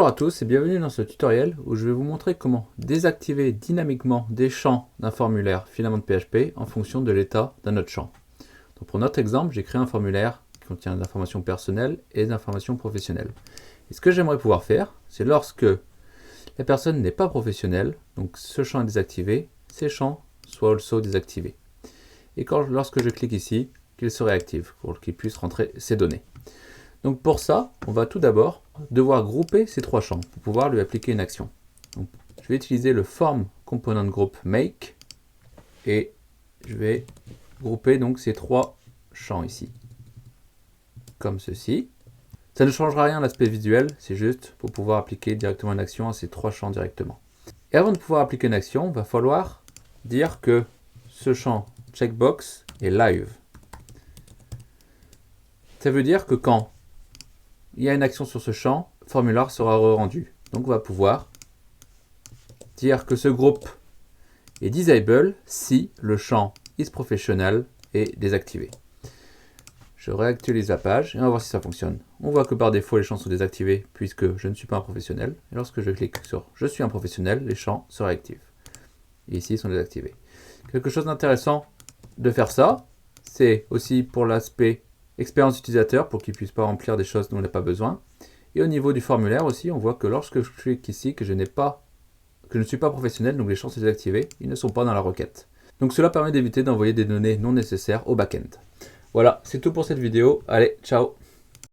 Bonjour à tous et bienvenue dans ce tutoriel où je vais vous montrer comment désactiver dynamiquement des champs d'un formulaire filament de PHP en fonction de l'état d'un autre champ. Donc pour notre exemple, j'ai créé un formulaire qui contient des informations personnelles et des informations professionnelles. Et ce que j'aimerais pouvoir faire, c'est lorsque la personne n'est pas professionnelle, donc ce champ est désactivé, ces champs soient also désactivés. Et lorsque je clique ici, qu'il se réactive pour qu'il puisse rentrer ses données. Donc pour ça, on va tout d'abord devoir grouper ces trois champs pour pouvoir lui appliquer une action. Donc, je vais utiliser le form component group make et je vais grouper donc ces trois champs ici, comme ceci. Ça ne changera rien à l'aspect visuel, c'est juste pour pouvoir appliquer directement une action à ces trois champs directement. Et avant de pouvoir appliquer une action, il va falloir dire que ce champ checkbox est live. Ça veut dire que quand il y a une action sur ce champ, le formulaire sera rendu. Donc on va pouvoir dire que ce groupe est disable si le champ isProfessional est désactivé. Je réactualise la page et on va voir si ça fonctionne. On voit que par défaut les champs sont désactivés puisque je ne suis pas un professionnel. Et lorsque je clique sur je suis un professionnel, les champs se réactivent. Et ici ils sont désactivés. Quelque chose d'intéressant de faire ça, c'est aussi pour l'aspect expérience utilisateur pour qu'il ne puisse pas remplir des choses dont il n'a pas besoin. Et au niveau du formulaire aussi, on voit que lorsque je clique ici, que je ne suis pas professionnel, donc les champs sont désactivés, ils ne sont pas dans la requête. Donc cela permet d'éviter d'envoyer des données non nécessaires au back-end. Voilà, c'est tout pour cette vidéo. Allez, ciao!